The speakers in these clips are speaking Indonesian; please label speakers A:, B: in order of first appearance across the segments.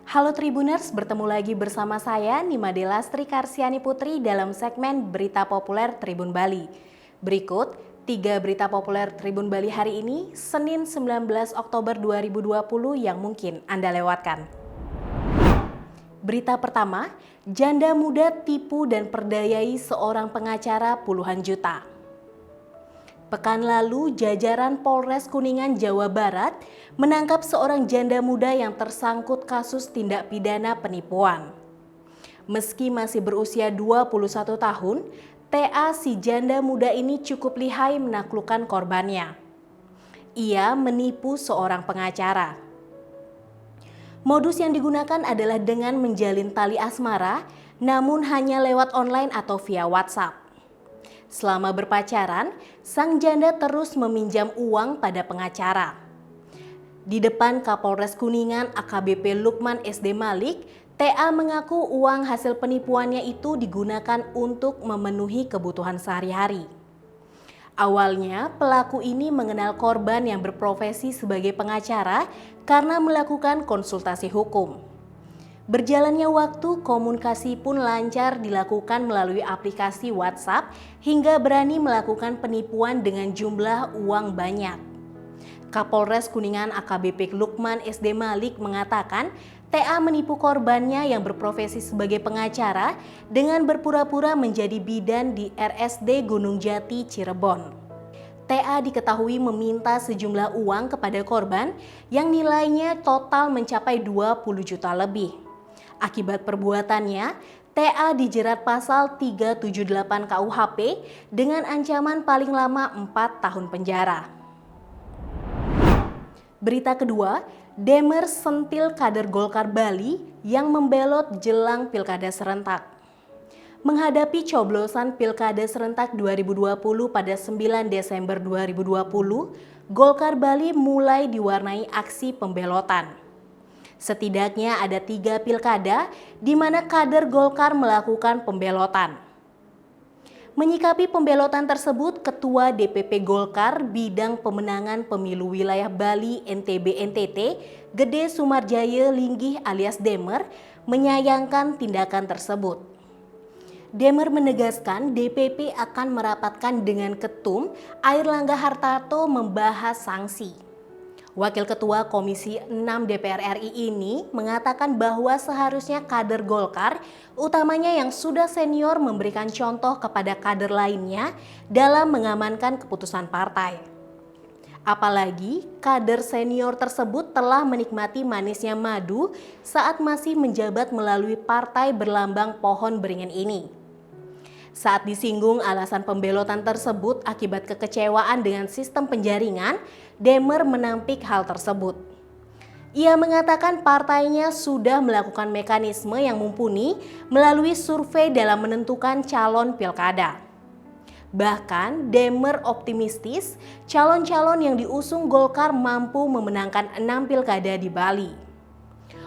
A: Halo Tribuners, bertemu lagi bersama saya Nimade Lastri Karsiani Putri dalam segmen Berita Populer Tribun Bali. Berikut 3 berita populer Tribun Bali hari ini, Senin 19 Oktober 2020 yang mungkin Anda lewatkan. Berita pertama, janda muda tipu dan perdayai seorang pengacara puluhan juta. Pekan lalu, jajaran Polres Kuningan, Jawa Barat menangkap seorang janda muda yang tersangkut kasus tindak pidana penipuan. Meski masih berusia 21 tahun, TA si janda muda ini cukup lihai menaklukkan korbannya. Ia menipu seorang pengacara. Modus yang digunakan adalah dengan menjalin tali asmara, namun hanya lewat online atau via WhatsApp. Selama berpacaran, sang janda terus meminjam uang pada pengacara. Di depan Kapolres Kuningan AKBP Lukman SD Malik, TA mengaku uang hasil penipuannya itu digunakan untuk memenuhi kebutuhan sehari-hari. Awalnya, pelaku ini mengenal korban yang berprofesi sebagai pengacara karena melakukan konsultasi hukum. Berjalannya waktu, komunikasi pun lancar dilakukan melalui aplikasi WhatsApp hingga berani melakukan penipuan dengan jumlah uang banyak. Kapolres Kuningan AKBP Lukman SD Malik mengatakan TA menipu korbannya yang berprofesi sebagai pengacara dengan berpura-pura menjadi bidan di RSD Gunung Jati, Cirebon. TA diketahui meminta sejumlah uang kepada korban yang nilainya total mencapai 20 juta lebih. Akibat perbuatannya, TA dijerat pasal 378 KUHP dengan ancaman paling lama 4 tahun penjara. Berita kedua, Demer sentil kader Golkar Bali yang membelot jelang Pilkada serentak. Menghadapi coblosan Pilkada serentak 2020 pada 9 Desember 2020, Golkar Bali mulai diwarnai aksi pembelotan. Setidaknya ada 3 pilkada di mana kader Golkar melakukan pembelotan. Menyikapi pembelotan tersebut, Ketua DPP Golkar Bidang Pemenangan Pemilu Wilayah Bali NTB-NTT, Gede Sumarjaya Linggih alias Demer, menyayangkan tindakan tersebut. Demer menegaskan DPP akan merapatkan dengan Ketum Airlangga Hartarto membahas sanksi. Wakil Ketua Komisi 6 DPR RI ini mengatakan bahwa seharusnya kader Golkar, utamanya yang sudah senior, memberikan contoh kepada kader lainnya dalam mengamankan keputusan partai. Apalagi kader senior tersebut telah menikmati manisnya madu saat masih menjabat melalui partai berlambang pohon beringin ini. Saat disinggung alasan pembelotan tersebut akibat kekecewaan dengan sistem penjaringan, Demer menampik hal tersebut. Ia mengatakan partainya sudah melakukan mekanisme yang mumpuni melalui survei dalam menentukan calon pilkada. Bahkan Demer optimistis calon-calon yang diusung Golkar mampu memenangkan 6 pilkada di Bali.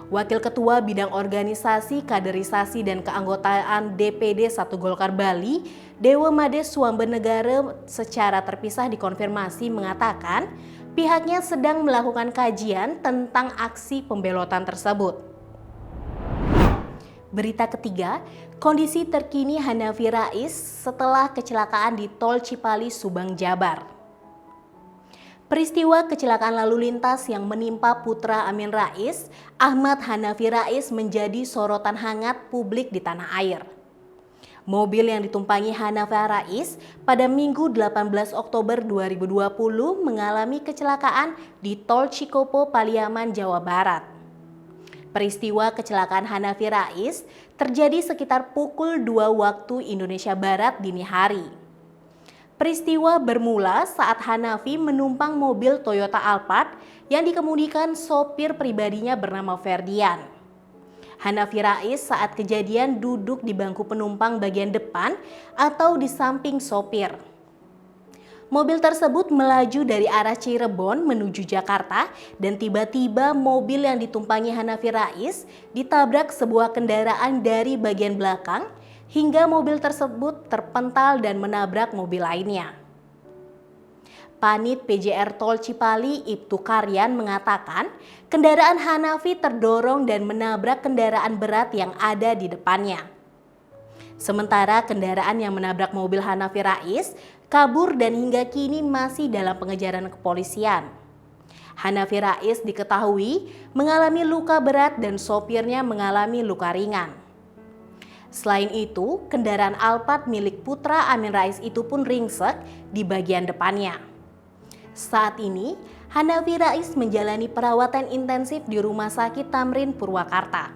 A: Wakil Ketua Bidang Organisasi, Kaderisasi, dan Keanggotaan DPD 1 Golkar Bali, Dewa Made Swambenegara secara terpisah dikonfirmasi mengatakan pihaknya sedang melakukan kajian tentang aksi pembelotan tersebut. Berita ketiga, kondisi terkini Hanafi Rais setelah kecelakaan di Tol Cipali, Subang, Jabar. Peristiwa kecelakaan lalu lintas yang menimpa putra Amin Rais, Ahmad Hanafi Rais, menjadi sorotan hangat publik di tanah air. Mobil yang ditumpangi Hanafi Rais pada Minggu 18 Oktober 2020 mengalami kecelakaan di Tol Cikopo, Paliaman, Jawa Barat. Peristiwa kecelakaan Hanafi Rais terjadi sekitar pukul 2 waktu Indonesia Barat dini hari. Peristiwa bermula saat Hanafi menumpang mobil Toyota Alphard yang dikemudikan sopir pribadinya bernama Ferdian. Hanafi Rais saat kejadian duduk di bangku penumpang bagian depan atau di samping sopir. Mobil tersebut melaju dari arah Cirebon menuju Jakarta dan tiba-tiba mobil yang ditumpangi Hanafi Rais ditabrak sebuah kendaraan dari bagian belakang hingga mobil tersebut terpental dan menabrak mobil lainnya. Panit PJR Tol Cipali Ibtu Karyan mengatakan kendaraan Hanafi terdorong dan menabrak kendaraan berat yang ada di depannya. Sementara kendaraan yang menabrak mobil Hanafi Rais kabur dan hingga kini masih dalam pengejaran kepolisian. Hanafi Rais diketahui mengalami luka berat dan sopirnya mengalami luka ringan. Selain itu, kendaraan Alphard milik putra Amin Rais itu pun ringsek di bagian depannya. Saat ini, Hanafi Rais menjalani perawatan intensif di Rumah Sakit Tamrin Purwakarta.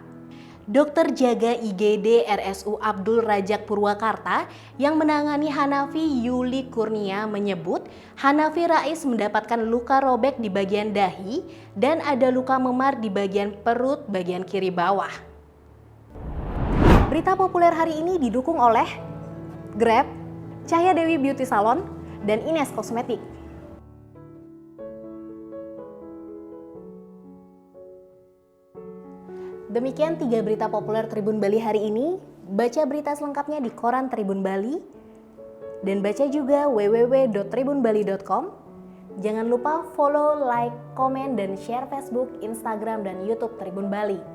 A: Dokter jaga IGD RSU Abdul Rajak Purwakarta yang menangani Hanafi Yuli Kurnia menyebut Hanafi Rais mendapatkan luka robek di bagian dahi dan ada luka memar di bagian perut bagian kiri bawah. Berita populer hari ini didukung oleh Grab, Cahya Dewi Beauty Salon, dan Ines Kosmetik. Demikian 3 berita populer Tribun Bali hari ini. Baca berita selengkapnya di koran Tribun Bali dan baca juga www.tribunbali.com. Jangan lupa follow, like, komen, dan share Facebook, Instagram, dan YouTube Tribun Bali.